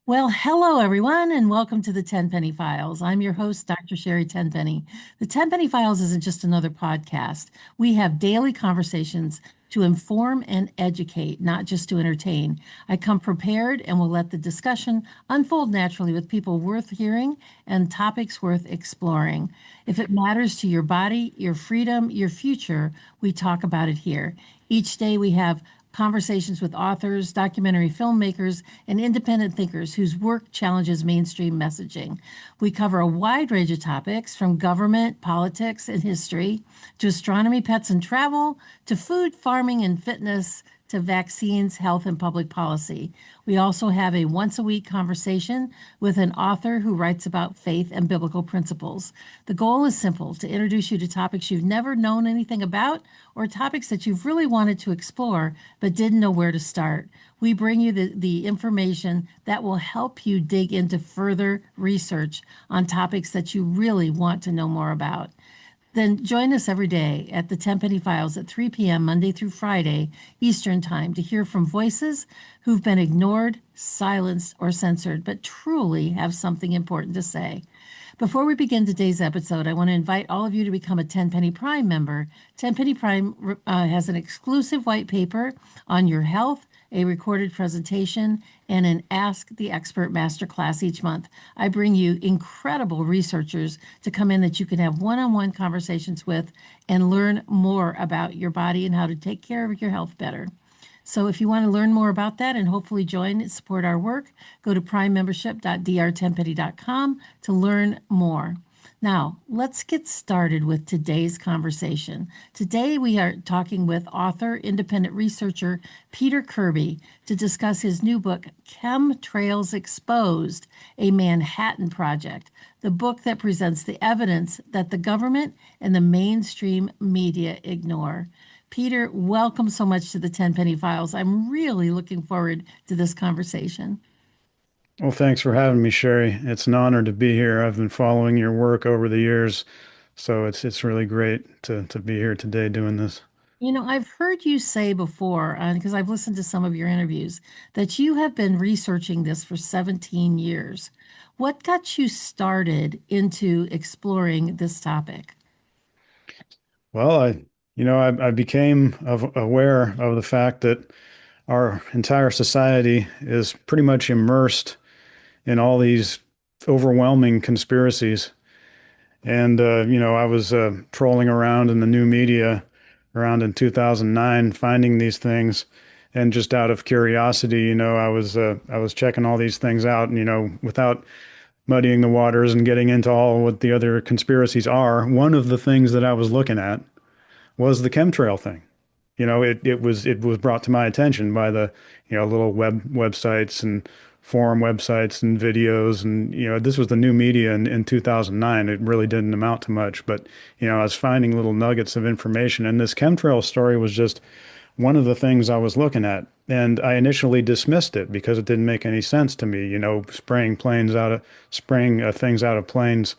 Well, hello everyone, and welcome to the Tenpenny Files. I'm your host, Dr. Sherri Tenpenny. The Tenpenny Files isn't just another podcast. We have daily conversations to inform and educate, not just to entertain. I come prepared and will let the discussion unfold naturally with people worth hearing and topics worth exploring. If it matters to your body, your freedom, your future, we talk about it here. Each day we have conversations with authors, documentary filmmakers, and independent thinkers whose work challenges mainstream messaging. We cover a wide range of topics from government, politics, and history to astronomy, pets, and travel to food, farming, and fitness to vaccines, health, and public policy. We also have a once a week conversation with an author who writes about faith and biblical principles. The goal is simple to introduce you to topics you've never known anything about or topics that you've really wanted to explore but didn't know where to start. We bring you the information that will help you dig into further research on topics that you really want to know more about. Then join us every day at the Tenpenny Files at 3 p.m. Monday through Friday Eastern Time to hear from voices who've been ignored, silenced, or censored, but truly have something important to say. Before we begin today's episode, I want to invite all of you to become a Tenpenny Prime member. Tenpenny Prime has an exclusive white paper on your health, a recorded presentation, and an Ask the Expert masterclass each month. I bring you incredible researchers to come in that you can have one-on-one conversations with and learn more about your body and how to take care of your health better. So if you want to learn more about that and hopefully join and support our work, go to primembership.drtenpenny.com to learn more. Now, let's get started with today's conversation. Today, we are talking with author, independent researcher Peter Kirby to discuss his new book, Chemtrails Exposed, a Manhattan Project, the book that presents the evidence that the government and the mainstream media ignore. Peter, welcome so much to the Tenpenny Files. I'm really looking forward to this conversation. Well, thanks for having me, Sherri. It's an honor to be here. I've been following your work over the years, so it's really great to be here today doing this. You know, I've heard you say before, because I've listened to some of your interviews, that you have been researching this for 17 years. What got you started into exploring this topic? Well, I became aware of the fact that our entire society is pretty much immersed in all these overwhelming conspiracies. And I was trolling around in the new media around in 2009, finding these things, and just out of curiosity, I was checking all these things out, and without muddying the waters and getting into all what the other conspiracies are, one of the things that I was looking at was the chemtrail thing. It was brought to my attention by the little websites and forum websites and videos, and this was the new media in 2009. It really didn't amount to much, but I was finding little nuggets of information, and this chemtrail story was just one of the things I was looking at. And I initially dismissed it because it didn't make any sense to me. Spraying things out of planes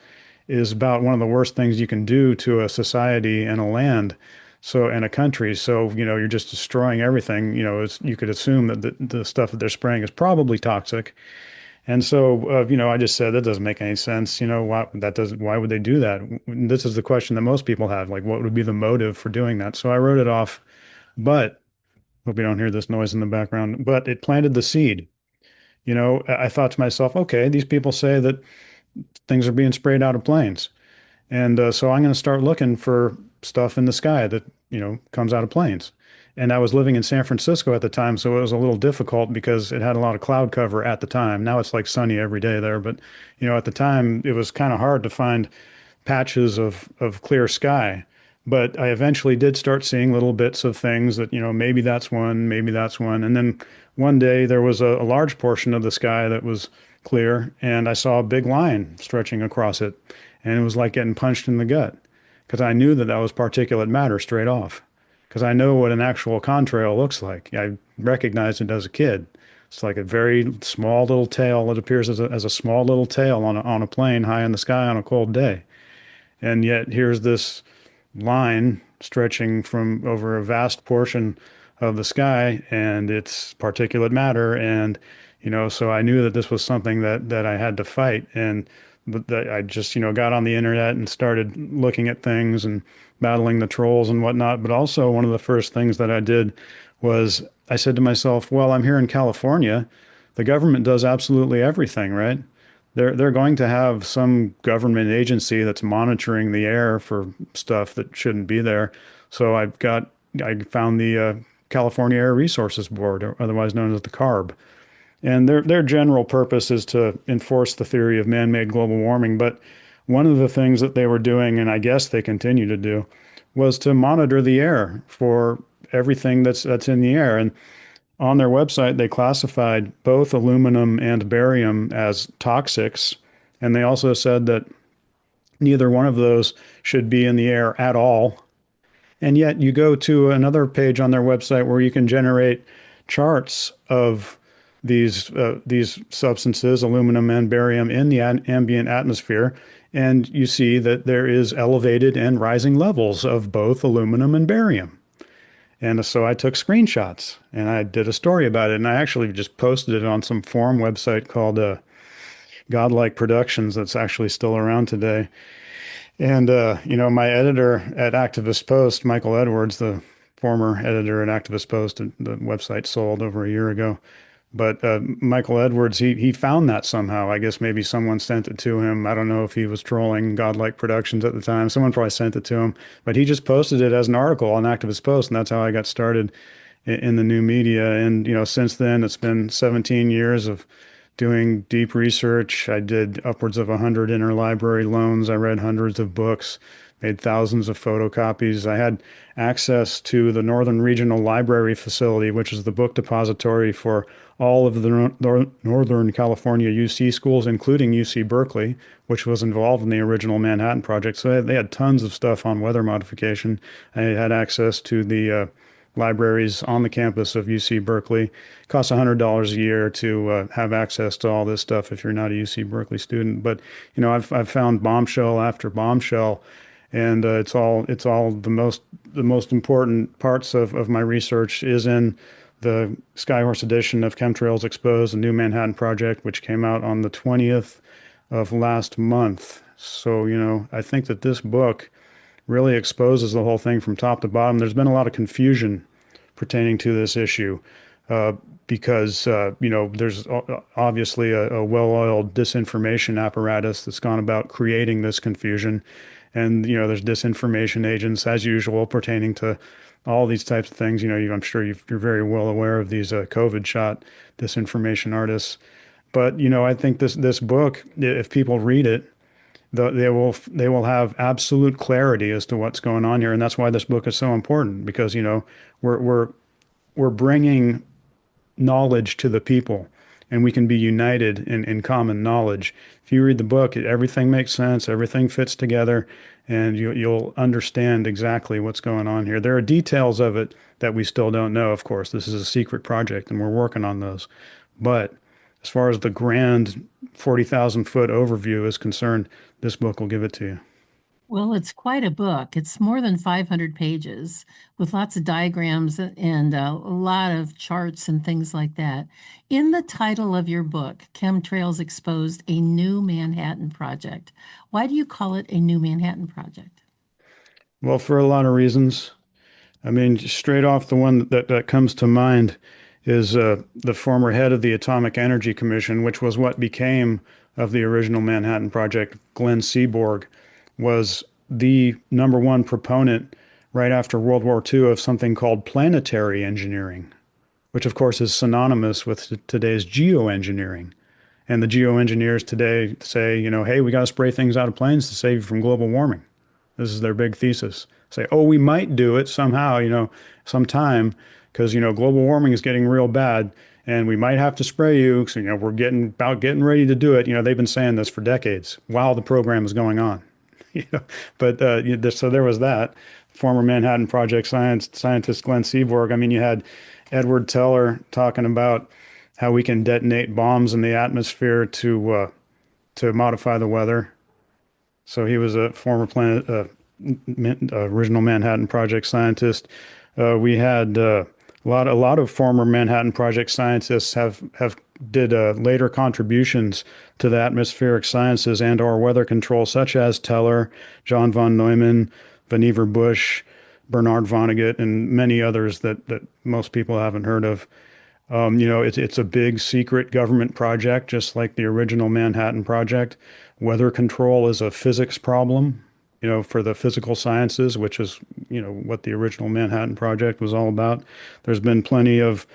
is about one of the worst things you can do to a society and a land. So, and a country. So, you're just destroying everything. You could assume that the stuff that they're spraying is probably toxic. And so, I just said that doesn't make any sense. Why would they do that? This is the question that most people have. Like, what would be the motive for doing that? So I wrote it off, but hope you don't hear this noise in the background, but it planted the seed. I thought to myself, okay, these people say that things are being sprayed out of planes. And so I'm going to start looking for stuff in the sky that, comes out of planes. And I was living in San Francisco at the time, so it was a little difficult because it had a lot of cloud cover at the time. Now it's like sunny every day there, but at the time it was kind of hard to find patches of clear sky. But I eventually did start seeing little bits of things that, maybe that's one, maybe that's one. And then one day there was a large portion of the sky that was clear, and I saw a big line stretching across it. And it was like getting punched in the gut because I knew that that was particulate matter straight off because I know what an actual contrail looks like. I recognized it as a kid. It's like a very small little tail. It appears as a small little tail on a plane high in the sky on a cold day. And yet here's this line stretching from over a vast portion of the sky, and it's particulate matter. And, so I knew that this was something that I had to fight. And but that I just, got on the internet and started looking at things and battling the trolls and whatnot. But also, one of the first things that I did was I said to myself, well, I'm here in California. The government does absolutely everything, right? They're going to have some government agency that's monitoring the air for stuff that shouldn't be there. So I found the California Air Resources Board, or otherwise known as the CARB, and their general purpose is to enforce the theory of man-made global warming. But one of the things that they were doing, and I guess they continue to do, was to monitor the air for everything that's in the air. And on their website, they classified both aluminum and barium as toxics. And they also said that neither one of those should be in the air at all. And yet you go to another page on their website where you can generate charts of these substances, aluminum and barium, in the ambient atmosphere. And you see that there is elevated and rising levels of both aluminum and barium. And so I took screenshots and I did a story about it. And I actually just posted it on some forum website called Godlike Productions that's actually still around today. And, my editor at Activist Post, Michael Edwards, the former editor at Activist Post, the website sold over a year ago. But Michael Edwards, he found that somehow. I guess maybe someone sent it to him. I don't know if he was trolling Godlike Productions at the time. Someone probably sent it to him. But he just posted it as an article on Activist Post, and that's how I got started in the new media. And, since then, it's been 17 years of doing deep research. I did upwards of 100 interlibrary loans. I read hundreds of books, made thousands of photocopies. I had access to the Northern Regional Library Facility, which is the book depository for all of the Northern California UC schools, including UC Berkeley, which was involved in the original Manhattan Project. So they had tons of stuff on weather modification. I had access to the libraries on the campus of UC Berkeley. It costs $100 a year to have access to all this stuff if you're not a UC Berkeley student. But I've found bombshell after bombshell, and it's all the most important parts of my research is in the Skyhorse edition of Chemtrails Exposed, the new Manhattan Project, which came out on the 20th of last month. So I think that this book really exposes the whole thing from top to bottom. There's been a lot of confusion pertaining to this issue because, there's obviously a well-oiled disinformation apparatus that's gone about creating this confusion. And, there's disinformation agents, as usual, pertaining to all these types of things. I'm sure you're very well aware of these COVID shot disinformation artists. But, I think this book, if people read it, they will have absolute clarity as to what's going on here, and that's why this book is so important, because we're bringing knowledge to the people, and we can be united in common knowledge. If you read the book, everything makes sense, everything fits together, and you'll understand exactly what's going on here. There are details of it that we still don't know. Of course, this is a secret project, and we're working on those, but as far as the grand 40,000 foot overview is concerned, this book will give it to you. Well, it's quite a book. It's more than 500 pages with lots of diagrams and a lot of charts and things like that. In the title of your book, Chemtrails Exposed, A New Manhattan Project, why do you call it a New Manhattan Project? Well, for a lot of reasons. I mean, straight off, the one that comes to mind is the former head of the Atomic Energy Commission, which was what became of the original Manhattan Project. Glenn Seaborg was the number one proponent right after World War II of something called planetary engineering, which of course is synonymous with today's geoengineering. And the geoengineers today say, hey, we got to spray things out of planes to save you from global warming. This is their big thesis. Say, oh, we might do it somehow, sometime, because, global warming is getting real bad and we might have to spray you. So, we're getting ready to do it. They've been saying this for decades while the program is going on. But so there was that. Former Manhattan Project scientist Glenn Seaborg. I mean, you had Edward Teller talking about how we can detonate bombs in the atmosphere to modify the weather. So he was a former original Manhattan Project scientist. We had A lot of former Manhattan Project scientists have did later contributions to the atmospheric sciences and or weather control, such as Teller, John von Neumann, Vannevar Bush, Bernard Vonnegut, and many others that most people haven't heard of. It's a big secret government project, just like the original Manhattan Project. Weather control is a physics problem, for the physical sciences, which is, what the original Manhattan Project was all about. There's been plenty of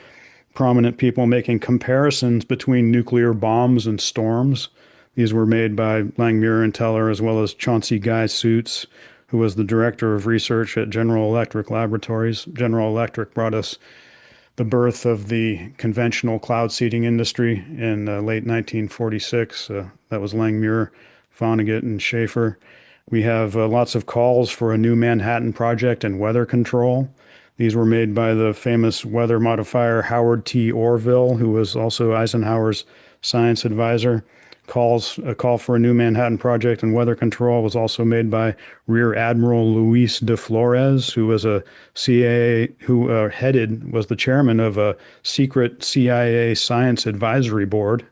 prominent people making comparisons between nuclear bombs and storms. These were made by Langmuir and Teller, as well as Chauncey Guy Suits, who was the director of research at General Electric Laboratories. General Electric brought us the birth of the conventional cloud seeding industry in late 1946. That was Langmuir, Vonnegut, and Schaefer. We have lots of calls for a new Manhattan Project and weather control. These were made by the famous weather modifier Howard T. Orville, who was also Eisenhower's science advisor. A call for a new Manhattan Project and weather control was also made by Rear Admiral Luis de Flores, who was a CIA, who was the chairman of a secret CIA science advisory board.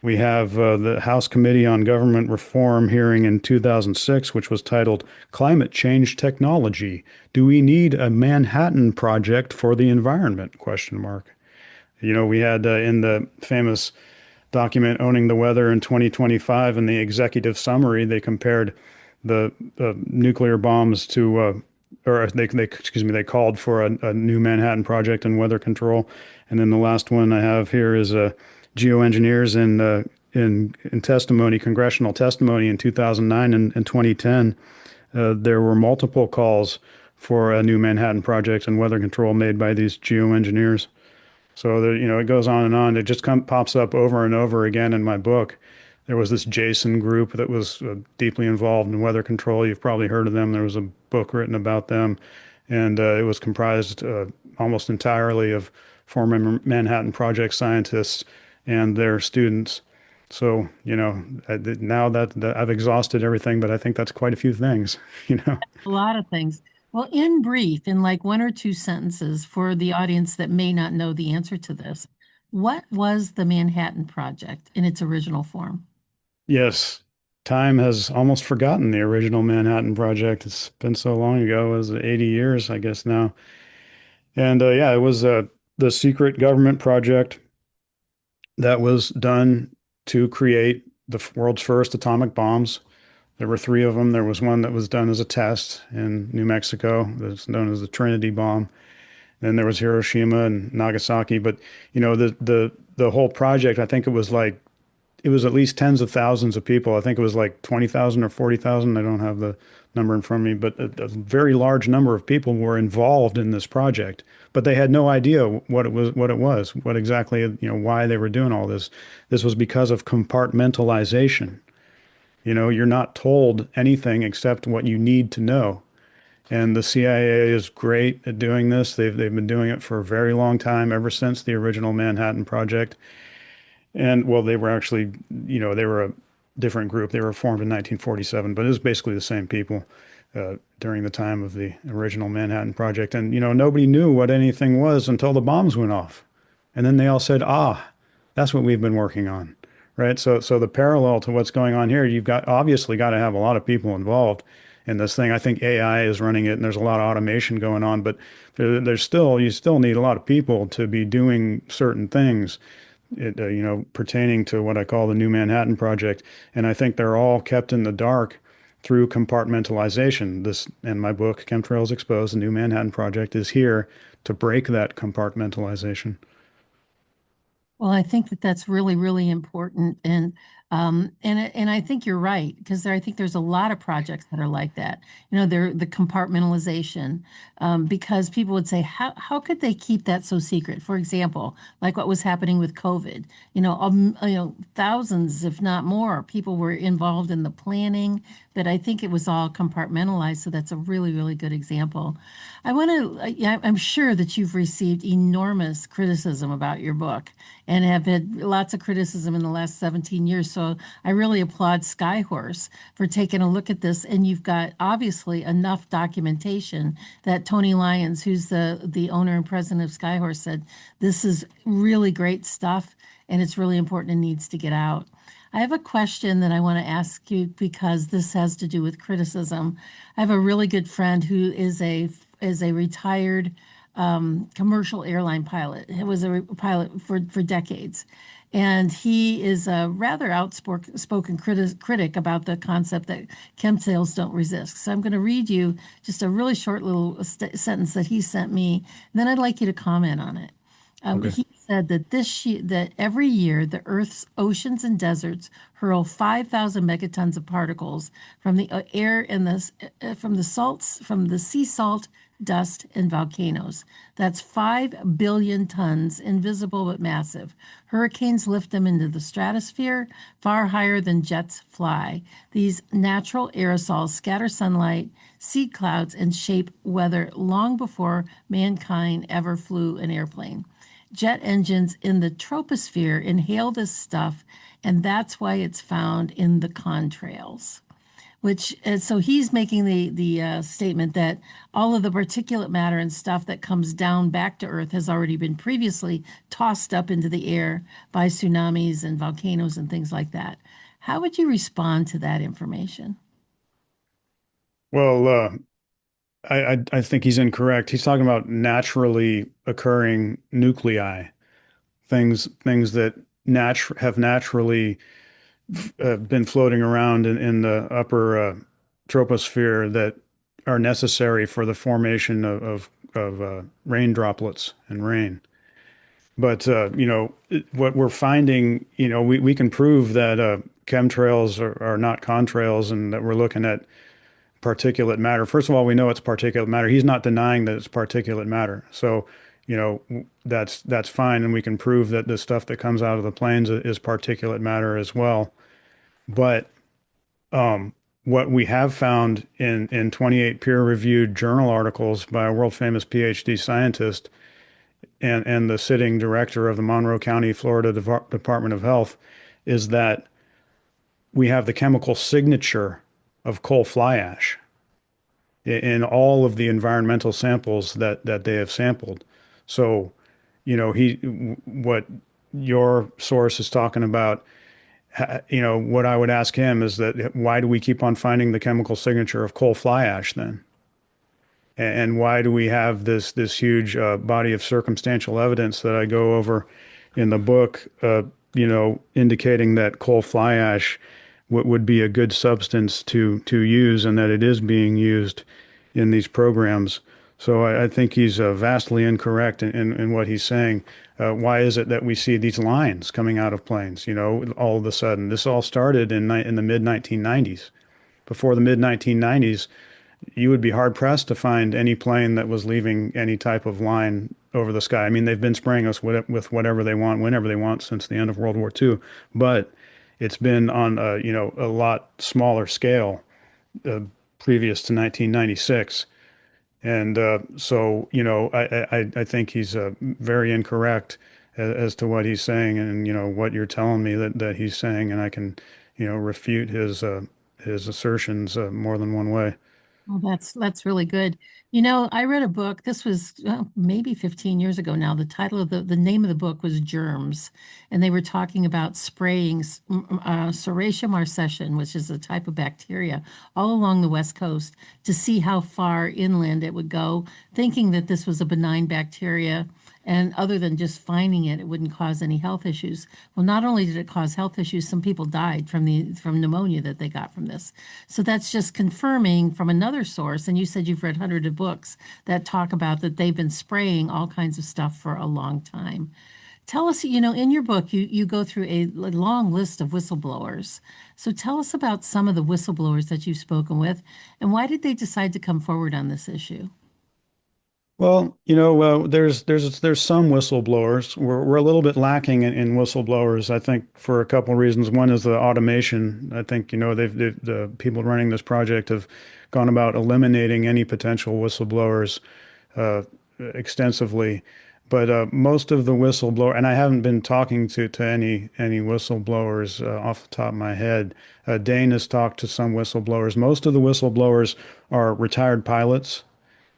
We have the House Committee on Government Reform hearing in 2006, which was titled Climate Change Technology. Do we need a Manhattan Project for the environment? Question mark. We had in the famous document Owning the Weather in 2025, in the executive summary, they compared the nuclear bombs to, they called for a new Manhattan Project and weather control. And then the last one I have here is geoengineers in testimony, congressional testimony in 2009 and 2010. There were multiple calls for a new Manhattan Project and weather control made by these geoengineers. So there, it goes on and on. It just pops up over and over again in my book. There was this Jason group that was deeply involved in weather control. You've probably heard of them. There was a book written about them, and it was comprised almost entirely of former Manhattan Project scientists and their students. So, now that I've exhausted everything, but I think that's quite a few things, A lot of things. Well, in brief, in like one or two sentences for the audience that may not know the answer to this, what was the Manhattan Project in its original form? Yes, time has almost forgotten the original Manhattan Project. It's been so long ago, it was 80 years, I guess now. And yeah, it was the secret government project that was done to create the world's first atomic bombs. There were three of them. There was one that was done as a test in New Mexico that's known as the Trinity bomb. Then there was Hiroshima and Nagasaki. But the whole project, I think it was at least tens of thousands of people. I think it was like 20,000 or 40,000. I don't have the number in front of me, but a very large number of people were involved in this project. But they had no idea what exactly, why they were doing all this. This was because of compartmentalization. You're not told anything except what you need to know. And the CIA is great at doing this. They've been doing it for a very long time, ever since the original Manhattan Project. And well, they were actually, they were a different group. They were formed in 1947, but it was basically the same people during the time of the original Manhattan Project. And, nobody knew what anything was until the bombs went off. And then they all said, that's what we've been working on. Right. So the parallel to what's going on here, you've obviously got to have a lot of people involved in this thing. I think AI is running it and there's a lot of automation going on, but you still need a lot of people to be doing certain things pertaining to what I call the new Manhattan Project. And I think they're all kept in the dark through compartmentalization. This, and my book, Chemtrails Exposed, the new Manhattan Project, is here to break that compartmentalization. Well, I think that that's really, really important, and I think you're right because I think there's a lot of projects that are like that. They're the compartmentalization, because people would say, how could they keep that so secret? For example, like what was happening with COVID. Thousands, if not more, people were involved in the planning, but I think it was all compartmentalized. So that's a really, really good example. I want to, yeah, I'm sure that you've received enormous criticism about your book and have had lots of criticism in the last 17 years. So I really applaud Skyhorse for taking a look at this. And you've got obviously enough documentation that Tony Lyons, who's the owner and president of Skyhorse, said this is really great stuff and it's really important and needs to get out. I have a question that I want to ask you because this has to do with criticism. I have a really good friend who is a retired commercial airline pilot. He was a pilot for decades. And he is a rather outspoken critic about the concept that chemtrails don't resist. So I'm going to read you just a really short little sentence that he sent me. And then I'd like you to comment on it. Okay. He said that that every year the Earth's oceans and deserts hurl 5,000 megatons of particles from the air and from the sea salt, dust, and volcanoes. That's 5 billion tons, invisible but massive. Hurricanes lift them into the stratosphere, far higher than jets fly. These natural aerosols scatter sunlight, seed clouds, and shape weather long before mankind ever flew an airplane. Jet engines in the troposphere inhale this stuff, and that's why it's found in the contrails. So he's making the statement that all of the particulate matter and stuff that comes down back to Earth has already been previously tossed up into the air by tsunamis and volcanoes and things like that. How would you respond to that information? Well, I think he's incorrect. He's talking about naturally occurring nuclei, things that have naturally been floating around in the upper troposphere that are necessary for the formation of rain droplets and rain. But what we're finding, we can prove that chemtrails are not contrails, and that we're looking at particulate matter. First of all, we know it's particulate matter. He's not denying that it's particulate matter. So, that's fine, and we can prove that the stuff that comes out of the planes is particulate matter as well. But what we have found in 28 peer-reviewed journal articles by a world-famous PhD scientist and the sitting director of the Monroe County, Florida Department of Health is that we have the chemical signature of coal fly ash in all of the environmental samples that they have sampled. So, what your source is talking about, what I would ask him is that why do we keep on finding the chemical signature of coal fly ash then? And why do we have this huge body of circumstantial evidence that I go over in the book, indicating that coal fly ash would be a good substance to use, and that it is being used in these programs. So I think he's vastly incorrect in what he's saying. Why is it that we see these lines coming out of planes, all of a sudden? This all started in the mid 1990s. Before the mid 1990s, you would be hard pressed to find any plane that was leaving any type of line over the sky. I mean, they've been spraying us with whatever they want, whenever they want, since the end of World War II, but it's been on a lot smaller scale uh, previous to 1996. And so, I think he's very incorrect as to what he's saying, and what you're telling me that he's saying, and I can refute his assertions more than one way. Well, that's really good. I read a book. This was maybe 15 years ago now. The title of the name of the book was Germs, and they were talking about spraying Serratia marcescens, which is a type of bacteria, all along the West Coast to see how far inland it would go, thinking that this was a benign bacteria. And other than just finding it, it wouldn't cause any health issues. Well, not only did it cause health issues, some people died from pneumonia that they got from this. So that's just confirming from another source. And you said you've read hundreds of books that talk about that they've been spraying all kinds of stuff for a long time. Tell us, in your book, you go through a long list of whistleblowers. So tell us about some of the whistleblowers that you've spoken with, and why did they decide to come forward on this issue? Well, there's some whistleblowers. We're a little bit lacking in whistleblowers, I think, for a couple of reasons. One is the automation. I think, the people running this project have gone about eliminating any potential whistleblowers uh, extensively. But most of the whistleblower, and I haven't been talking to any whistleblowers off the top of my head. Dane has talked to some whistleblowers. Most of the whistleblowers are retired pilots,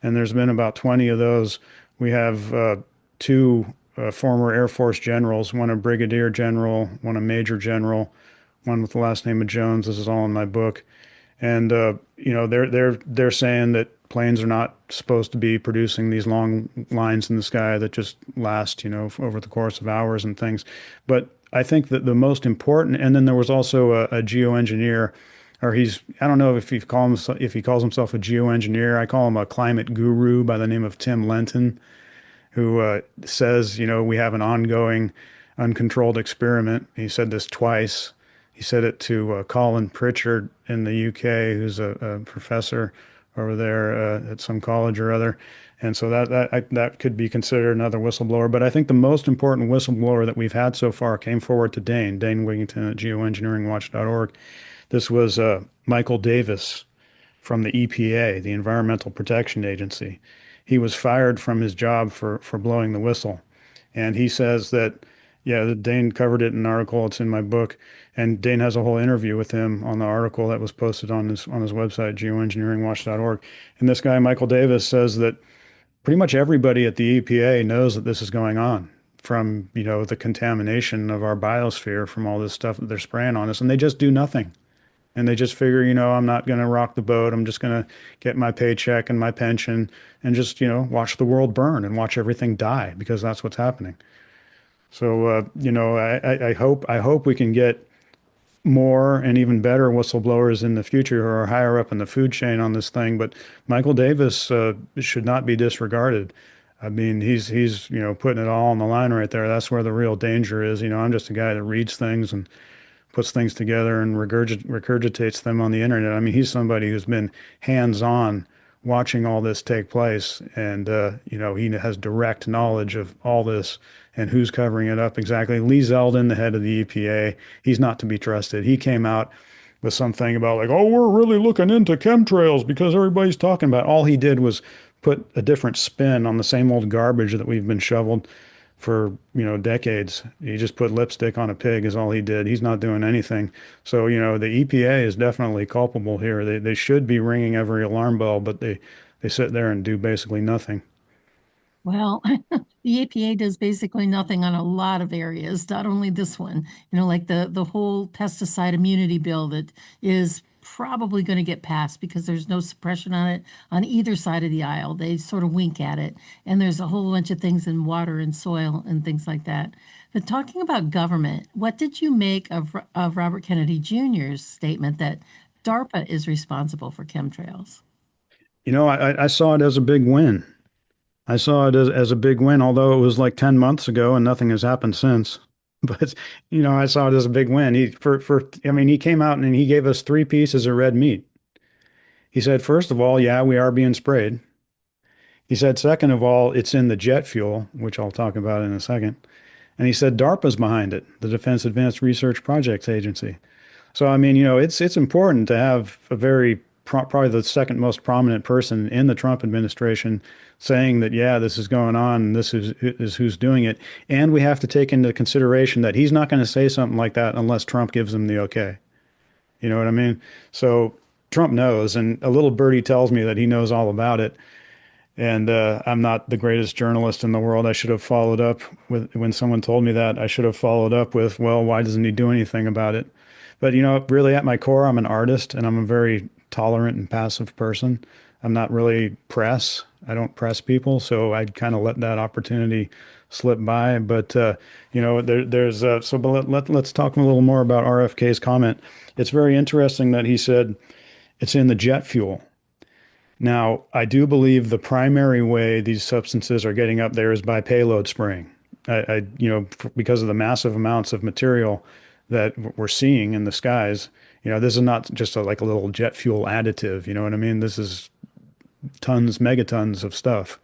and there's been about 20 of those. We have two former Air Force generals, one a brigadier general, one a major general, one with the last name of Jones. This is all in my book. And they're saying that planes are not supposed to be producing these long lines in the sky that just last, over the course of hours and things. But I think that the most important, and then there was also a geoengineer, or I don't know if he calls himself a geoengineer. I call him a climate guru by the name of Tim Lenton, who says, we have an ongoing uncontrolled experiment. He said this twice. He said it to Colin Pritchard in the UK, who's a professor over there at some college or other. And so that could be considered another whistleblower. But I think the most important whistleblower that we've had so far came forward to Dane Wigington at geoengineeringwatch.org. This was Michael Davis from the EPA, the Environmental Protection Agency. He was fired from his job for blowing the whistle. And he says that, yeah, Dane covered it in an article. It's in my book. And Dane has a whole interview with him on the article that was posted on his website, geoengineeringwatch.org. And this guy, Michael Davis, says that pretty much everybody at the EPA knows that this is going on from, the contamination of our biosphere from all this stuff that they're spraying on us. And they just do nothing. And they just figure, I'm not going to rock the boat. I'm just going to get my paycheck and my pension and just, watch the world burn and watch everything die because that's what's happening. So, I hope we can get more and even better whistleblowers in the future who are higher up in the food chain on this thing. But Michael Davis should not be disregarded. I mean, he's putting it all on the line right there. That's where the real danger is. I'm just a guy that reads things and puts things together and regurgitates them on the internet. I mean, he's somebody who's been hands-on watching all this take place, and he has direct knowledge of all this and who's covering it up exactly. Lee Zeldin, the head of the EPA, he's not to be trusted. He came out with something about like, oh, we're really looking into chemtrails because everybody's talking about it. All he did was put a different spin on the same old garbage that we've been shoveled for decades. He just put lipstick on a pig is all he did. He's not doing anything. So the EPA is definitely culpable here. They should be ringing every alarm bell, but they sit there and do basically nothing. Well, the EPA does basically nothing on a lot of areas, not only this one, like the whole pesticide immunity bill that is probably going to get passed because there's no suppression on it on either side of the aisle. They sort of wink at it. And there's a whole bunch of things in water and soil and things like that. But talking about government, what did you make of Robert Kennedy Jr.'s statement that DARPA is responsible for chemtrails? I saw it as a big win. I saw it as a big win, although it was like 10 months ago and nothing has happened since. But, I saw it as a big win. I mean, he came out and he gave us three pieces of red meat. He said, first of all, yeah, we are being sprayed. He said, second of all, it's in the jet fuel, which I'll talk about in a second. And he said, DARPA's behind it, the Defense Advanced Research Projects Agency. So, I mean, it's important to have a probably the second most prominent person in the Trump administration saying that, yeah, this is going on, and this is who's doing it. And we have to take into consideration that he's not going to say something like that unless Trump gives him the okay. You know what I mean? So Trump knows, and a little birdie tells me that he knows all about it. And I'm not the greatest journalist in the world. I should have followed up with when someone told me that. I should have followed up with, well, why doesn't he do anything about it? But really at my core, I'm an artist and I'm a very tolerant and passive person. I'm not really press. I don't press people, so I'd kind of let that opportunity slip by. But there's so. But let's talk a little more about RFK's comment. It's very interesting that he said it's in the jet fuel. Now, I do believe the primary way these substances are getting up there is by payload spraying. Because of the massive amounts of material that we're seeing in the skies, this is not just like a little jet fuel additive. You know what I mean? This is tons, megatons of stuff.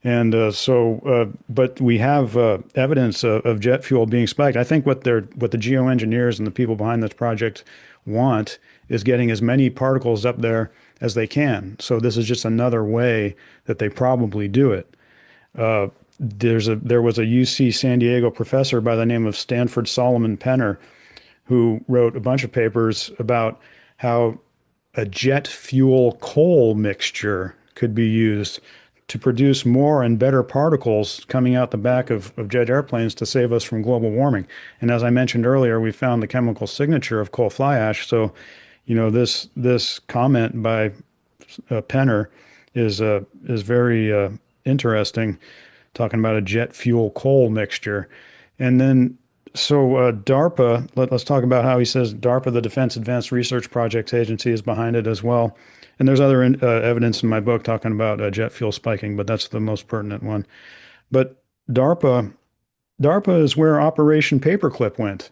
But we have evidence of jet fuel being spiked. I think what the geoengineers and the people behind this project want is getting as many particles up there as they can. So this is just another way that they probably do it. There was a UC San Diego professor by the name of Stanford Solomon Penner who wrote a bunch of papers about how a jet fuel coal mixture could be used to produce more and better particles coming out the back of jet airplanes to save us from global warming. And as I mentioned earlier, we found the chemical signature of coal fly ash. So, this comment by Penner is very interesting, talking about a jet fuel coal mixture. And then DARPA, let's talk about how he says DARPA, the Defense Advanced Research Projects Agency, is behind it as well. And there's other evidence in my book talking about jet fuel spiking, but that's the most pertinent one. But DARPA, DARPA is where Operation Paperclip went.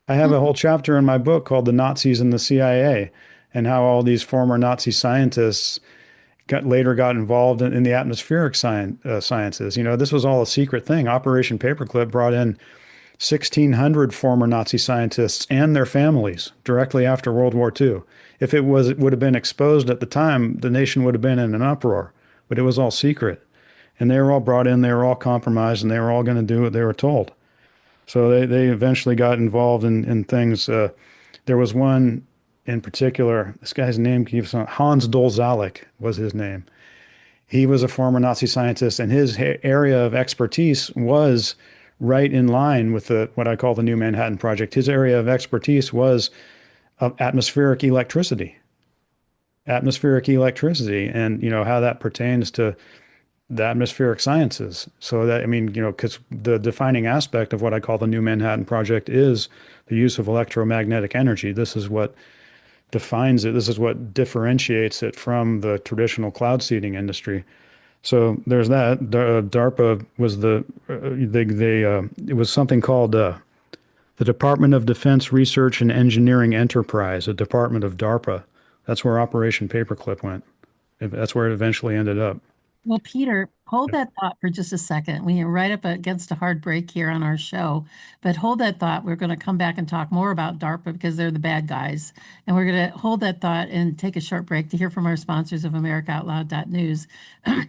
I have a whole chapter in my book called The Nazis and the CIA, and how all these former Nazi scientists later got involved in the atmospheric sciences. This was all a secret thing. Operation Paperclip brought in 1,600 former Nazi scientists and their families directly after World War II. If it would have been exposed at the time, the nation would have been in an uproar, but it was all secret. And they were all brought in, they were all compromised, and they were all going to do what they were told. So they eventually got involved in things. There was one in particular, this guy's name keeps on, Hans Dolzalek was his name. He was a former Nazi scientist, and his area of expertise was right in line with what I call the New Manhattan Project. His area of expertise was atmospheric electricity, and how that pertains to the atmospheric sciences. So that, because the defining aspect of what I call the New Manhattan Project is the use of electromagnetic energy. This is what defines it. This is what differentiates it from the traditional cloud seeding industry. So there's that. DARPA was it was something called the Department of Defense Research and Engineering Enterprise, a department of DARPA. That's where Operation Paperclip went. That's where it eventually ended up. Well, Peter, hold that thought for just a second. We are right up against a hard break here on our show, but hold that thought. We're going to come back and talk more about DARPA because they're the bad guys. And we're going to hold that thought and take a short break to hear from our sponsors of AmericaOutloud.news.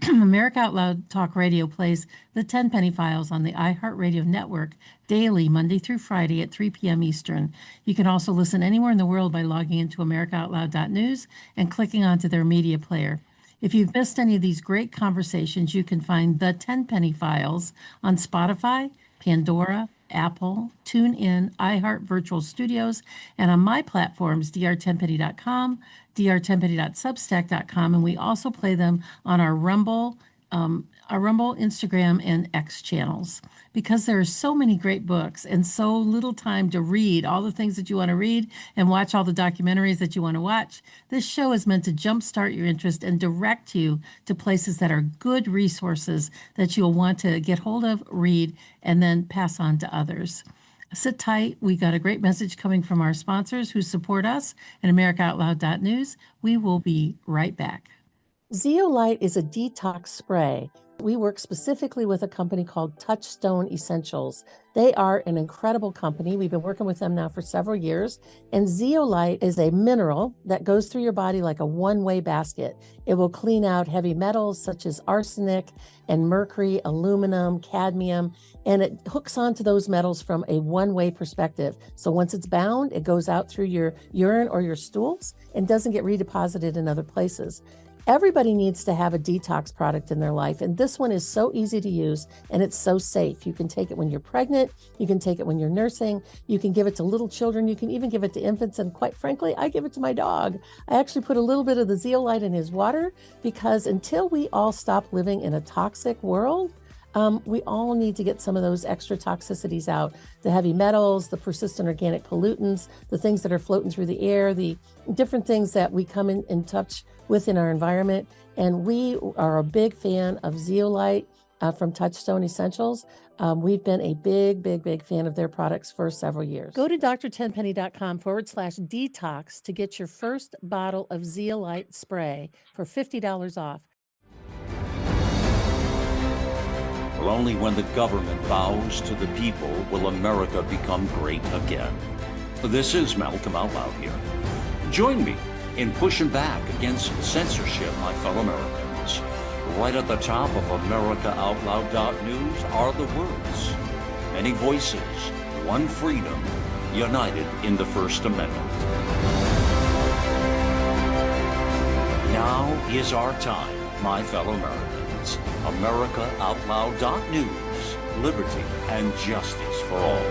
America Out Loud Talk Radio plays the Tenpenny Files on the iHeartRadio network daily, Monday through Friday at 3 p.m. Eastern. You can also listen anywhere in the world by logging into AmericaOutloud.news and clicking onto their media player. If you've missed any of these great conversations, you can find the Tenpenny Files on Spotify, Pandora, Apple, TuneIn, iHeart Virtual Studios, and on my platforms, drtenpenny.com, drtenpenny.substack.com, and we also play them on our Rumble, Instagram, and X channels. Because there are so many great books and so little time to read all the things that you want to read and watch all the documentaries that you want to watch, this show is meant to jumpstart your interest and direct you to places that are good resources that you'll want to get hold of, read, and then pass on to others. Sit tight. We got a great message coming from our sponsors who support us at AmericaOutloud.news. We will be right back. Zeolite is a detox spray. We work specifically with a company called Touchstone Essentials. They are an incredible company. We've been working with them now for several years. And zeolite is a mineral that goes through your body like a one-way basket. It will clean out heavy metals such as arsenic and mercury, aluminum, cadmium, and it hooks onto those metals from a one-way perspective. So once it's bound, it goes out through your urine or your stools and doesn't get redeposited in other places. Everybody needs to have a detox product in their life, and this one is so easy to use and it's so safe. You can take it when you're pregnant, you can take it when you're nursing, you can give it to little children, you can even give it to infants, and quite frankly, I give it to my dog. I actually put a little bit of the zeolite in his water because until we all stop living in a toxic world, we all need to get some of those extra toxicities out, the heavy metals, the persistent organic pollutants, the things that are floating through the air, the different things that we come in touch with in our environment. And we are a big fan of zeolite from Touchstone Essentials. We've been a big fan of their products for several years. Go to drtenpenny.com/detox to get your first bottle of zeolite spray for $50 off. For only when the government bows to the people will America become great again. This is Malcolm Out Loud here. Join me in pushing back against censorship, my fellow Americans. Right at the top of AmericaOutloud.news are the words, many voices, one freedom, united in the First Amendment. Now is our time, my fellow Americans. AmericaOutloud.news, liberty and justice for all.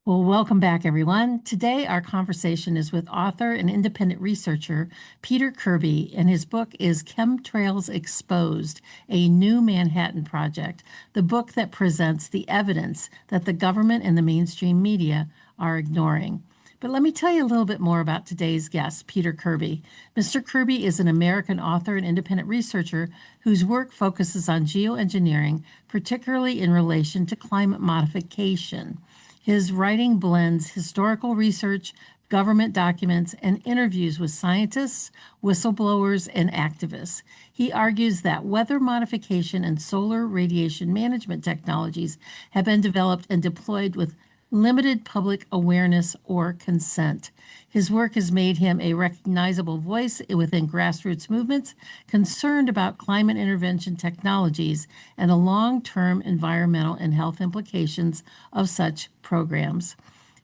Well, welcome back, everyone. Today, our conversation is with author and independent researcher Peter Kirby, and his book is Chemtrails Exposed, a New Manhattan Project, the book that presents the evidence that the government and the mainstream media are ignoring. But let me tell you a little bit more about today's guest, Peter Kirby. Mr. Kirby is an American author and independent researcher whose work focuses on geoengineering, particularly in relation to climate modification. His writing blends historical research, government documents, and interviews with scientists, whistleblowers, and activists. He argues that weather modification and solar radiation management technologies have been developed and deployed with limited public awareness or consent. His work has made him a recognizable voice within grassroots movements concerned about climate intervention technologies and the long-term environmental and health implications of such programs.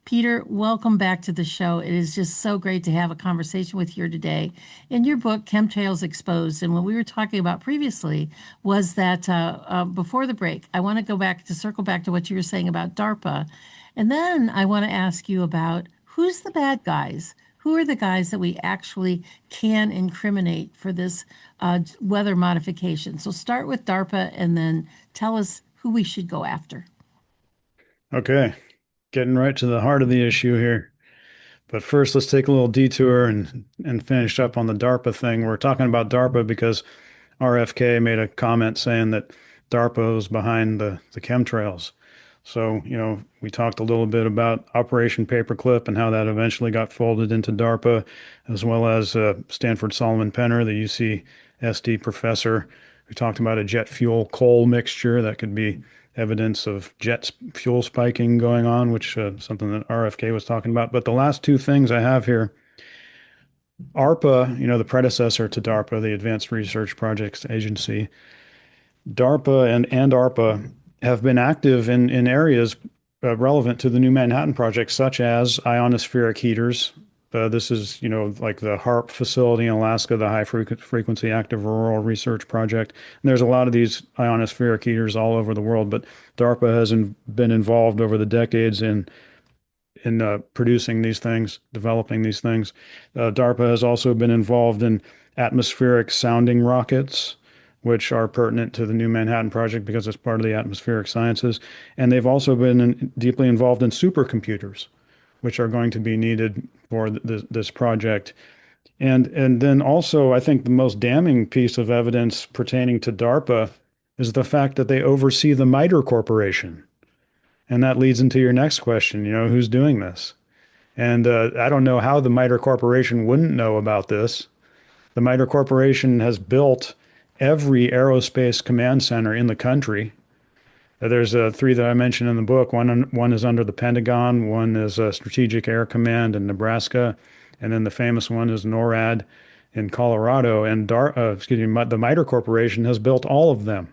Peter, welcome back to the show. It is just so great to have a conversation with you today. In your book, Chemtrails Exposed, and what we were talking about previously was that before the break, I want to circle back to what you were saying about DARPA. And then I want to ask you about who's the bad guys? Who are the guys that we actually can incriminate for this weather modification? So start with DARPA and then tell us who we should go after. Okay, getting right to the heart of the issue here. But first, let's take a little detour and finish up on the DARPA thing. We're talking about DARPA because RFK made a comment saying that DARPA was behind the chemtrails. So, we talked a little bit about Operation Paperclip and how that eventually got folded into DARPA, as well as Stanford Solomon Penner, the UCSD professor, who talked about a jet fuel coal mixture that could be evidence of fuel spiking going on, which something that RFK was talking about. But the last two things I have here, ARPA, the predecessor to DARPA, the Advanced Research Projects Agency, DARPA and ARPA have been active in areas relevant to the New Manhattan Project, such as ionospheric heaters. This is, like the HARP facility in Alaska, the High Frequency Active Auroral Research Project. And there's a lot of these ionospheric heaters all over the world, but DARPA has been involved over the decades in producing these things, developing these things. DARPA has also been involved in atmospheric sounding rockets, which are pertinent to the New Manhattan Project because it's part of the atmospheric sciences. And they've also been deeply involved in supercomputers, which are going to be needed for this project. And then also, I think the most damning piece of evidence pertaining to DARPA is the fact that they oversee the MITRE Corporation. And that leads into your next question, who's doing this? And I don't know how the MITRE Corporation wouldn't know about this. The MITRE Corporation has built every aerospace command center in the country. There's three that I mentioned in the book. One is under the Pentagon, one is Strategic Air Command in Nebraska, and then the famous one is NORAD in Colorado. And the MITRE Corporation has built all of them.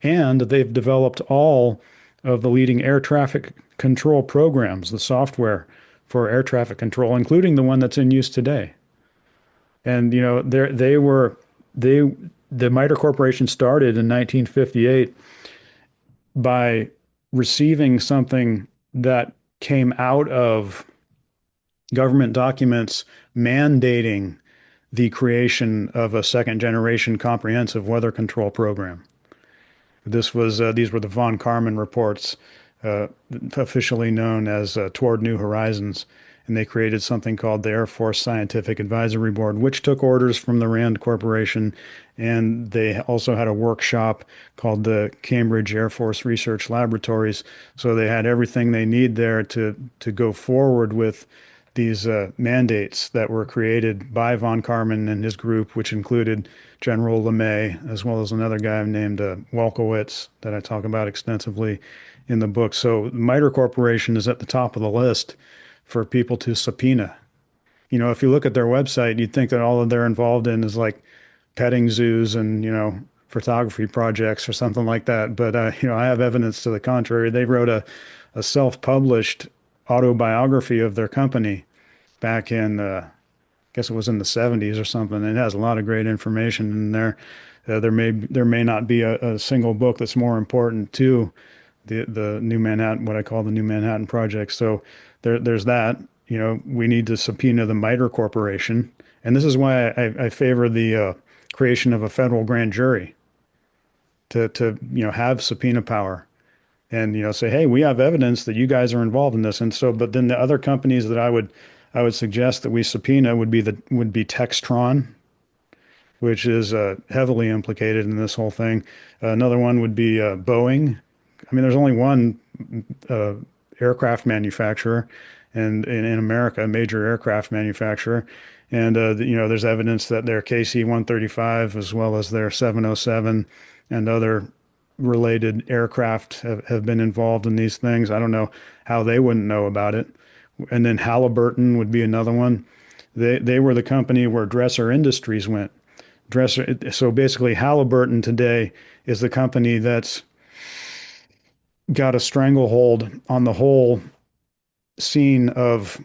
And they've developed all of the leading air traffic control programs, the software for air traffic control, including the one that's in use today. And, the MITRE Corporation started in 1958 by receiving something that came out of government documents mandating the creation of a second generation comprehensive weather control program. These were the von Karman reports, officially known as Toward New Horizons. And they created something called the Air Force Scientific Advisory Board, which took orders from the RAND Corporation. And they also had a workshop called the Cambridge Air Force Research Laboratories. So they had everything they need there to go forward with these mandates that were created by von Karman and his group, which included General LeMay, as well as another guy named Wolkowitz that I talk about extensively in the book. So MITRE Corporation is at the top of the list for people to subpoena. You know, if you look at their website, you'd think that all that they're involved in is like petting zoos and, you know, photography projects or something like that. But, you know, I have evidence to the contrary. They wrote a self-published autobiography of their company back in, I guess it was in the 70s or something. It has a lot of great information in there. There may not be a single book that's more important to the New Manhattan, what I call the New Manhattan Project. So there's that. You know, we need to subpoena the MITRE Corporation, and this is why I favor the creation of a federal grand jury to you know have subpoena power, and you know say, hey, we have evidence that you guys are involved in this, and so but then the other companies that I would suggest that we subpoena would be Textron, which is heavily implicated in this whole thing. Another one would be Boeing. I mean, there's only one uh, aircraft manufacturer, and in America, a major aircraft manufacturer, and you know, there's evidence that their KC-135 as well as their 707 and other related aircraft have been involved in these things. I don't know how they wouldn't know about it. And then Halliburton would be another one. They were the company where Dresser Industries went. So basically, Halliburton today is the company that's got a stranglehold on the whole scene of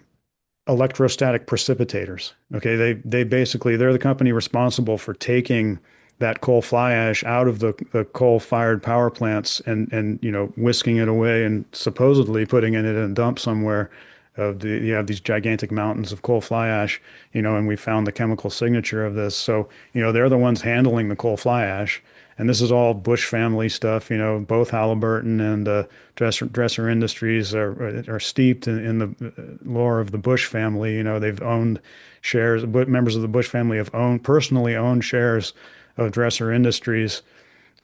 electrostatic precipitators. Okay, they're the company responsible for taking that coal fly ash out of the coal-fired power plants and you know whisking it away and supposedly putting it in a dump somewhere. You have these gigantic mountains of coal fly ash, you know, and we found the chemical signature of this. So, you know, they're the ones handling the coal fly ash. And this is all Bush family stuff, you know, both Halliburton and Dresser Industries are steeped in the lore of the Bush family. You know, they've owned shares, but members of the Bush family have personally owned shares of Dresser Industries,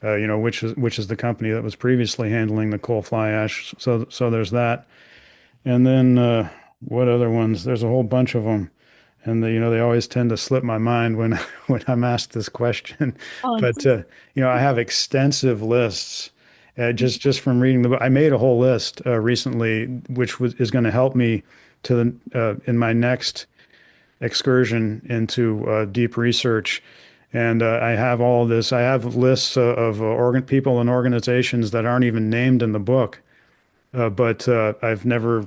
you know, which is the company that was previously handling the coal fly ash. So there's that. And then what other ones? There's a whole bunch of them, and you know they always tend to slip my mind when when I'm asked this question. Oh, But you know I have extensive lists just from reading the book. I made a whole list recently, which is going to help me in my next excursion into deep research. And I have all this. I have lists of people and organizations that aren't even named in the book, but I've never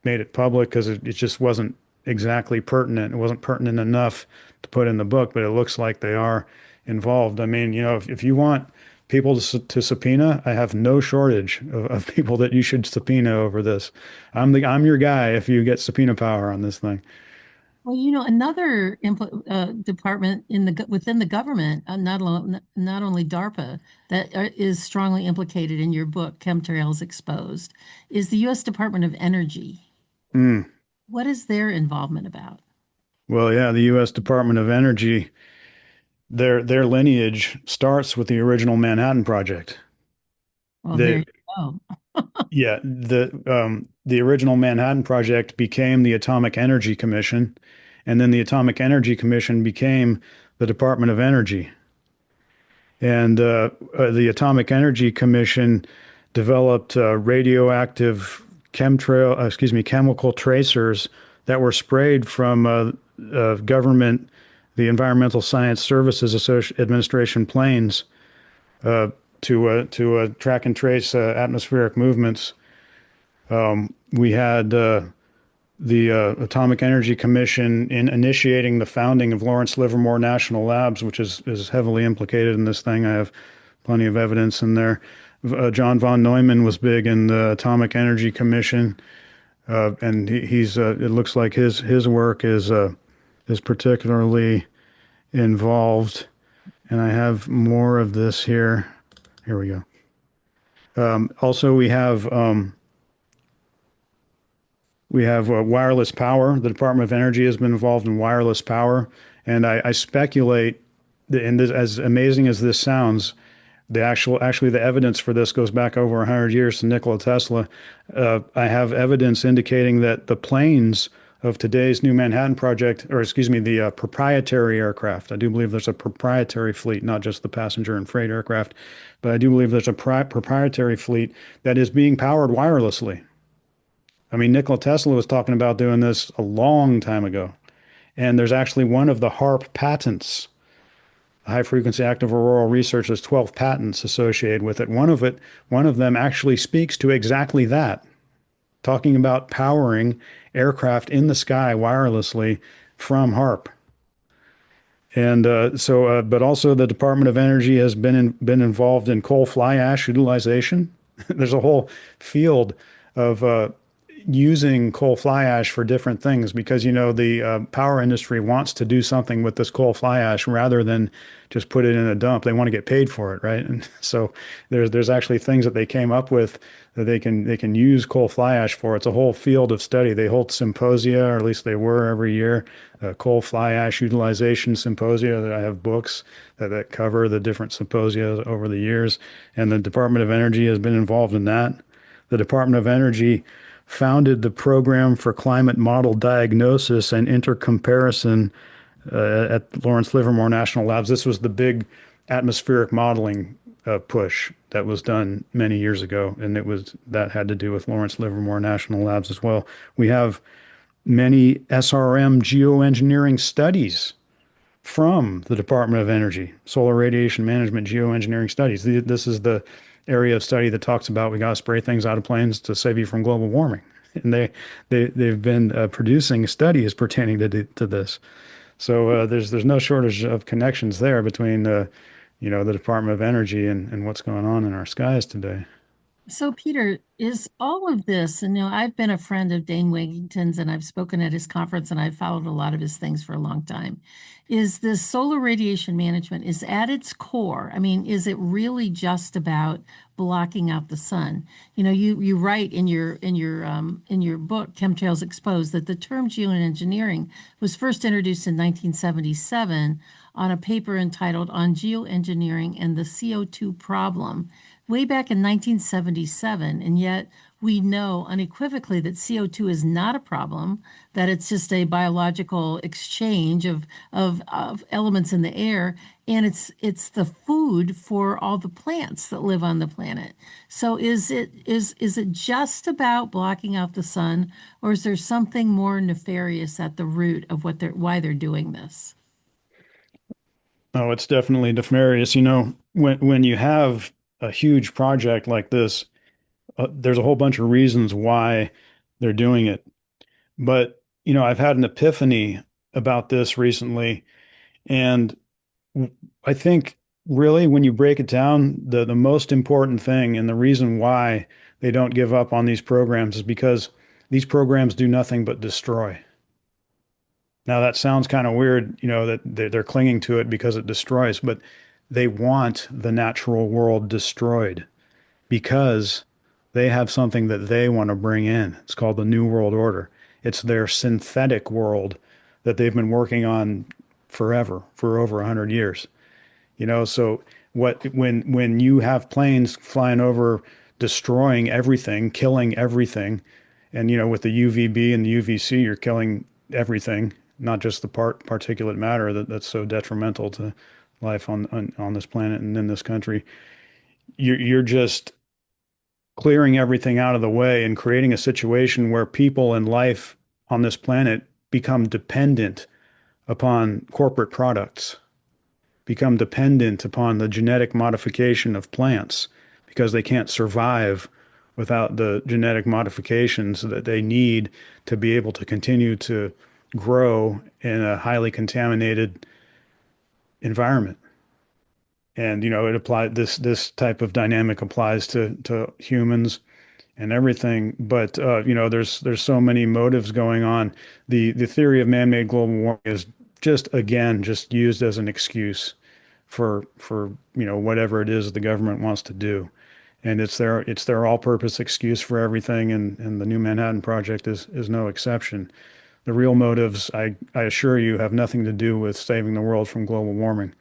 made it public because it just wasn't exactly pertinent. It wasn't pertinent enough to put in the book, but it looks like they are involved. I mean, you know, if you want people to subpoena, I have no shortage of people that you should subpoena over this. I'm your guy if you get subpoena power on this thing. well, you know, another department within the government, not only DARPA, that is strongly implicated in your book, Chemtrails Exposed, is the U.S. Department of Energy. Mm. What is their involvement about? Well, yeah, the U.S. Department of Energy, their lineage starts with the original Manhattan Project. Well, there They, you go. yeah, the original Manhattan Project became the Atomic Energy Commission, and then the Atomic Energy Commission became the Department of Energy. And the Atomic Energy Commission developed chemical tracers that were sprayed from government, the Environmental Science Services Administration planes to track and trace atmospheric movements. We had the Atomic Energy Commission in initiating the founding of Lawrence Livermore National Labs, which is heavily implicated in this thing. I have plenty of evidence in there. John von Neumann was big in the Atomic Energy Commission, and he's it looks like his work is particularly involved. And I have more of this here. Here we go. Also, we have wireless power. The Department of Energy has been involved in wireless power, and I speculate that, and this, as amazing as this sounds, actually the evidence for this goes back over 100 years to Nikola Tesla. I have evidence indicating that the planes of today's New Manhattan Project, or excuse me, the proprietary aircraft. I do believe there's a proprietary fleet, not just the passenger and freight aircraft, but I do believe there's a proprietary fleet that is being powered wirelessly. I mean, Nikola Tesla was talking about doing this a long time ago. And there's actually one of the HARP patents, high frequency active auroral research, there's 12 patents associated with it. One of them actually speaks to exactly that, talking about powering aircraft in the sky wirelessly from HARP. And but also the Department of Energy has been involved in coal fly ash utilization. There's a whole field of using coal fly ash for different things because the power industry wants to do something with this coal fly ash rather than just put it in a dump. They want to get paid for it, right? And so there's actually things that they came up with that they can use coal fly ash for. It's a whole field of study. They hold symposia, or at least they were every year, coal fly ash utilization symposia. That I have books that cover the different symposia over the years, and the Department of Energy has been involved in that. The Department of Energy founded the Program for Climate Model Diagnosis and Intercomparison at Lawrence Livermore National Labs. This was the big atmospheric modeling push that was done many years ago, and that had to do with Lawrence Livermore National Labs as well. We have many SRM geoengineering studies from the Department of Energy, Solar Radiation Management Geoengineering Studies. This is the area of study that talks about we got to spray things out of planes to save you from global warming. And they've been producing studies pertaining to this. So there's no shortage of connections there between the Department of Energy and what's going on in our skies today. So, Peter, is all of this, and I've been a friend of Dane Wigington's and I've spoken at his conference and I've followed a lot of his things for a long time. Is this solar radiation management is at its core? I mean, is it really just about blocking out the sun? You write in your book, Chemtrails Exposed, that the term geoengineering was first introduced in 1977 on a paper entitled On Geoengineering and the CO2 Problem, way back in 1977, and yet we know unequivocally that CO2 is not a problem, that it's just a biological exchange of elements in the air, and it's the food for all the plants that live on the planet. So is it just about blocking out the sun, or is there something more nefarious at the root of why they're doing this? Oh, it's definitely nefarious. When you have a huge project like this, there's a whole bunch of reasons why they're doing it. But, I've had an epiphany about this recently. And I think really when you break it down, the most important thing and the reason why they don't give up on these programs is because these programs do nothing but destroy. Now that sounds kind of weird, that they're clinging to it because it destroys, but they want the natural world destroyed because they have something that they want to bring in. It's called the New World Order. It's their synthetic world that they've been working on forever, for over 100 years. So when you have planes flying over, destroying everything, killing everything, and with the UVB and the UVC, you're killing everything, not just the particulate matter that's so detrimental to life on this planet and in this country. You're just clearing everything out of the way and creating a situation where people and life on this planet become dependent upon corporate products, become dependent upon the genetic modification of plants because they can't survive without the genetic modifications that they need to be able to continue to grow in a highly contaminated environment. And it applies this type of dynamic applies to humans and everything. But there's so many motives going on. The theory of man-made global warming is just used as an excuse for whatever it is the government wants to do. And it's their all-purpose excuse for everything, and the New Manhattan Project is no exception. The real motives, I assure you, have nothing to do with saving the world from global warming.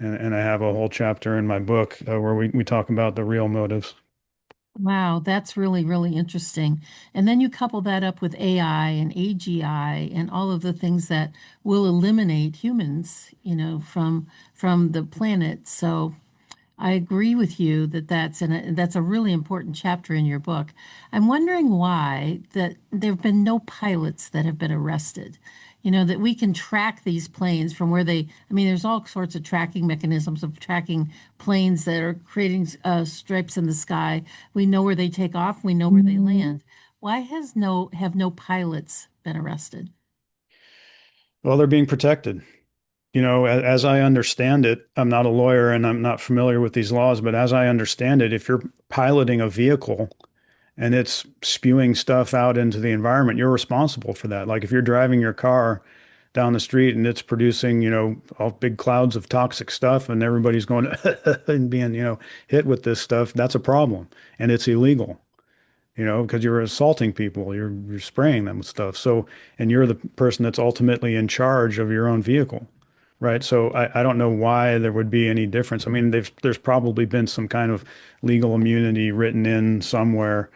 And I have a whole chapter in my book where we talk about the real motives. Wow, that's really, really interesting. And then you couple that up with AI and AGI and all of the things that will eliminate humans, from the planet. So I agree with you that that's a really important chapter in your book. I'm wondering why that there have been no pilots that have been arrested. That we can track these planes from where I mean, there's all sorts of tracking mechanisms of tracking planes that are creating stripes in the sky. We know where they take off, we know where they land. Why have no pilots been arrested? Well, they're being protected. As I understand it, I'm not a lawyer and I'm not familiar with these laws, but as I understand it, if you're piloting a vehicle and it's spewing stuff out into the environment, you're responsible for that. Like if you're driving your car down the street and it's producing, all big clouds of toxic stuff and everybody's going and being, hit with this stuff, that's a problem and it's illegal. Because you're assaulting people, you're spraying them with stuff. So, and you're the person that's ultimately in charge of your own vehicle, right? So I don't know why there would be any difference. I mean, there's probably been some kind of legal immunity written in somewhere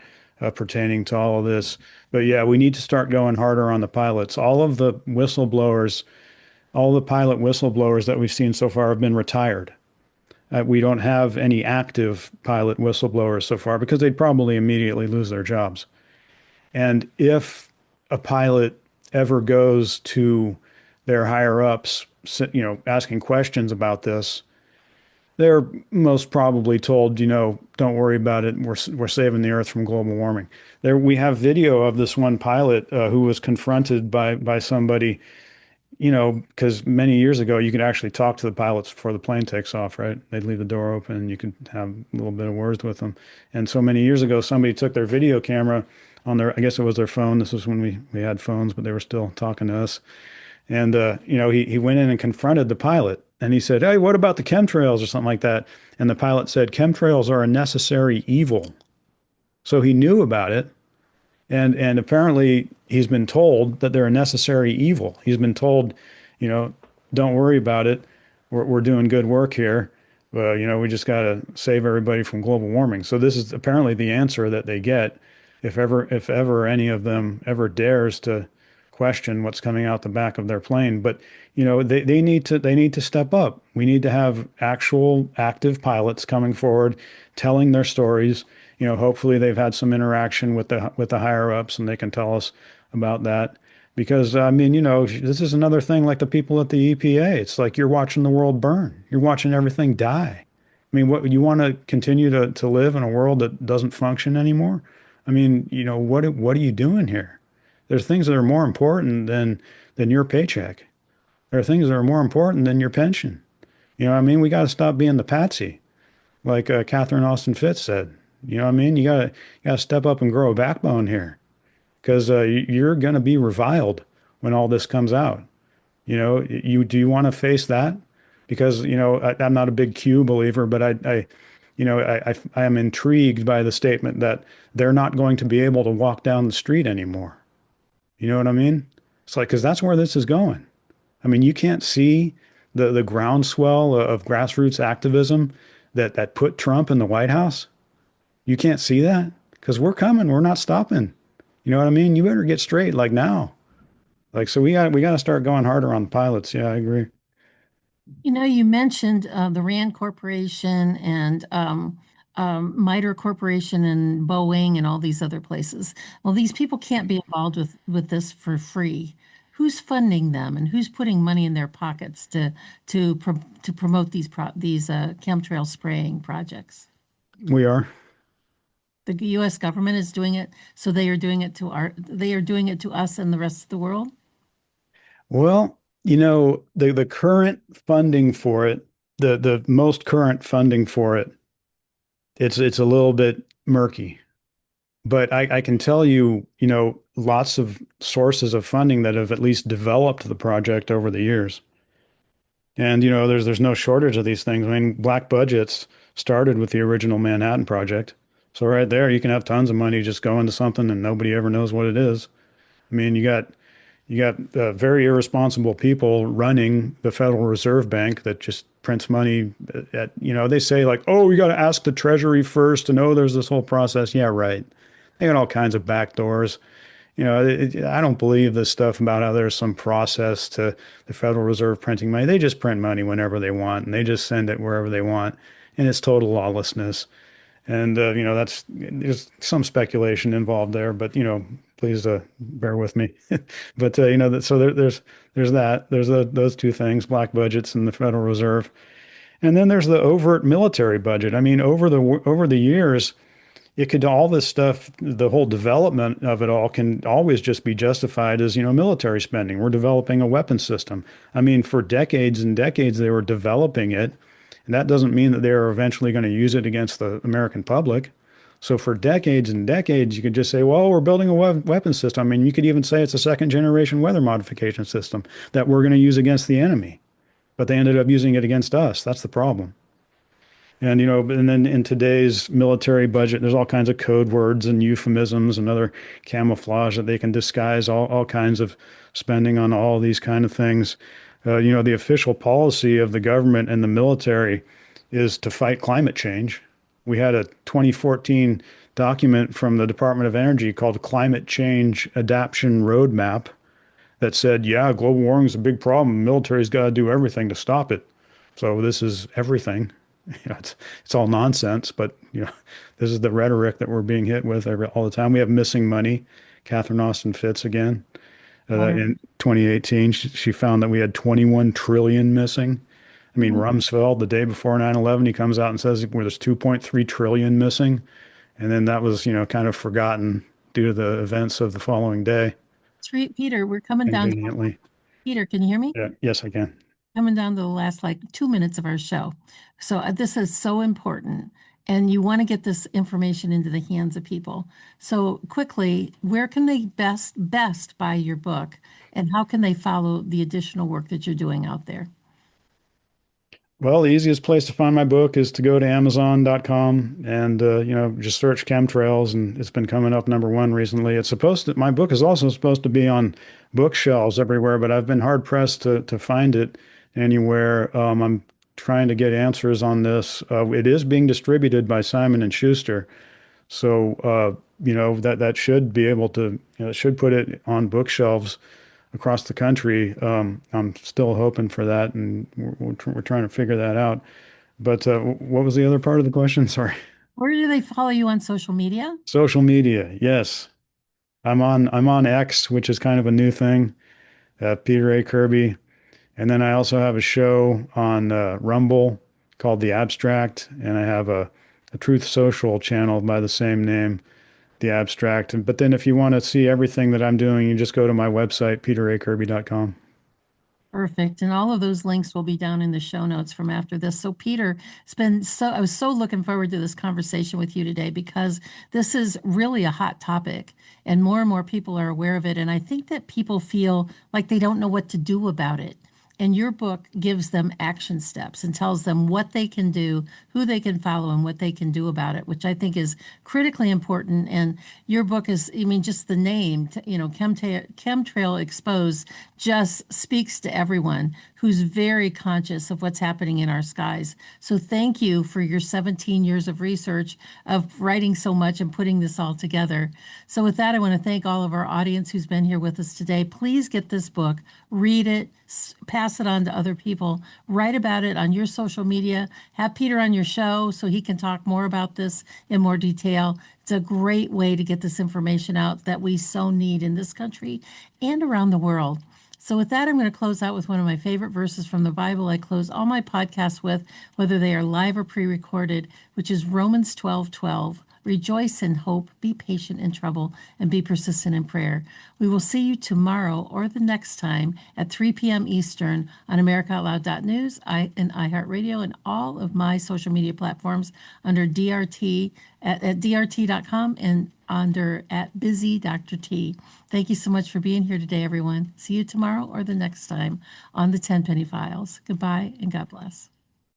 pertaining to all of this. But yeah, we need to start going harder on the pilots. All the pilot whistleblowers that we've seen so far have been retired. We don't have any active pilot whistleblowers so far because they'd probably immediately lose their jobs. And if a pilot ever goes to their higher ups, asking questions about this, they're most probably told, don't worry about it. We're saving the earth from global warming. We have video of this one pilot who was confronted by somebody, because many years ago you could actually talk to the pilots before the plane takes off, right? They'd leave the door open and you could have a little bit of words with them. And so many years ago, somebody took their video camera on I guess it was their phone. This was when we had phones, but they were still talking to us. And, he went in and confronted the pilot and he said, "Hey, what about the chemtrails?" or something like that. And the pilot said, "Chemtrails are a necessary evil." So he knew about it. And apparently he's been told that they're a necessary evil. He's been told, you know, don't worry about it. We're doing good work here. We just got to save everybody from global warming. So this is apparently the answer that they get if ever any of them ever dares to question what's coming out the back of their plane. But they need to step up. We need to have actual active pilots coming forward, telling their stories. Hopefully they've had some interaction with the higher ups and they can tell us about that. Because I mean, this is another thing like the people at the EPA. It's like you're watching the world burn. You're watching everything die. I mean, what you want to continue to live in a world that doesn't function anymore? I mean, what are you doing here? There's things that are more important than your paycheck. There are things that are more important than your pension. You know what I mean? We got to stop being the patsy, like Catherine Austin Fitts said. You know what I mean? You got to step up and grow a backbone here, because you're going to be reviled when all this comes out. Do you want to face that? Because I'm not a big Q believer, but I am intrigued by the statement that they're not going to be able to walk down the street anymore. You know what I mean? It's like, because that's where this is going. I mean, you can't see the groundswell of grassroots activism that put Trump in the White House. You can't see that because we're coming. We're not stopping. You know what I mean? You better get straight like now. Like, so we got to start going harder on the pilots. Yeah, I agree. You mentioned the Rand Corporation and MITRE Corporation and Boeing and all these other places. Well, these people can't be involved with this for free. Who's funding them and who's putting money in their pockets to promote these chemtrail spraying projects? We are. The U.S. government is doing it, so they are doing it to us and the rest of the world. Well, the current funding for it, the most current funding for it, it's a little bit murky. But I can tell you, lots of sources of funding that have at least developed the project over the years. And there's no shortage of these things. I mean, black budgets started with the original Manhattan Project. So right there, you can have tons of money just go into something and nobody ever knows what it is. I mean, You got very irresponsible people running the Federal Reserve Bank that just prints money they say like, oh, you got to ask the Treasury first to know there's this whole process. Yeah, right. They got all kinds of back doors. I don't believe this stuff about how there's some process to the Federal Reserve printing money. They just print money whenever they want, and they just send it wherever they want, and it's total lawlessness. And that's there's some speculation involved there, but please bear with me. But so there's that. There's those two things: black budgets and the Federal Reserve, and then there's the overt military budget. I mean, over the years it could all this stuff, the whole development of it all can always just be justified as, military spending. We're developing a weapon system. I mean, for decades and decades, they were developing it. And that doesn't mean that they're eventually going to use it against the American public. So for decades and decades, you could just say, well, we're building a weapon system. I mean, you could even say it's a second generation weather modification system that we're going to use against the enemy. But they ended up using it against us. That's the problem. And then in today's military budget, there's all kinds of code words and euphemisms and other camouflage that they can disguise all kinds of spending on all these kind of things. The official policy of the government and the military is to fight climate change. We had a 2014 document from the Department of Energy called Climate Change Adaptation Roadmap that said, yeah, global warming is a big problem. The military's got to do everything to stop it. So this is everything. It's all nonsense, but this is the rhetoric that we're being hit with all the time. We have missing money. Catherine Austin Fitts again. In 2018, she found that we had 21 trillion missing. I mean, Rumsfeld, the day before 9/11, he comes out and says there's 2.3 trillion missing. And then that was, kind of forgotten due to the events of the following day. Peter, we're coming down. Peter, can you hear me? Yeah, yes, I can. Coming down to the last 2 minutes of our show. So this is so important, and you want to get this information into the hands of people. So quickly, where can they best buy your book, and how can they follow the additional work that you're doing out there? Well, the easiest place to find my book is to go to Amazon.com and just search Chemtrails, and it's been coming up #1 recently. My book is also supposed to be on bookshelves everywhere, but I've been hard pressed to find it anywhere. I'm trying to get answers on this. It is being distributed by Simon and Schuster, so that should be able to should put it on bookshelves across the country. I'm still hoping for that, and we're trying to figure that out. But what was the other part of the question? Sorry. Where do they follow you on social media? Social media, yes. I'm on X, which is kind of a new thing. Peter A. Kirby. And then I also have a show on Rumble called The Abstract, and I have a Truth Social channel by the same name, The Abstract. But then if you want to see everything that I'm doing, you just go to my website, peteracirby.com. Perfect. And all of those links will be down in the show notes from after this. So Peter, I was so looking forward to this conversation with you today, because this is really a hot topic and more people are aware of it. And I think that people feel like they don't know what to do about it. And your book gives them action steps and tells them what they can do, who they can follow, and what they can do about it, which I think is critically important. And your book is, just the name, Chemtrail Exposed, just speaks to everyone who's very conscious of what's happening in our skies. So thank you for your 17 years of research, of writing so much and putting this all together. So with that, I want to thank all of our audience who's been here with us today. Please get this book, read it, pass it on to other people, write about it on your social media, have Peter on your show so he can talk more about this in more detail. It's a great way to get this information out that we so need in this country and around the world. So with that, I'm going to close out with one of my favorite verses from the Bible. I close all my podcasts with, whether they are live or pre-recorded, which is Romans 12:12. Rejoice in hope, be patient in trouble, and be persistent in prayer. We will see you tomorrow or the next time at 3 p.m. Eastern on AmericaOutloud.news, and iHeartRadio, and all of my social media platforms under DRT at DRT.com and under at Busy Dr. T. Thank you so much for being here today, everyone. See you tomorrow or the next time on the Tenpenny Files. Goodbye and God bless.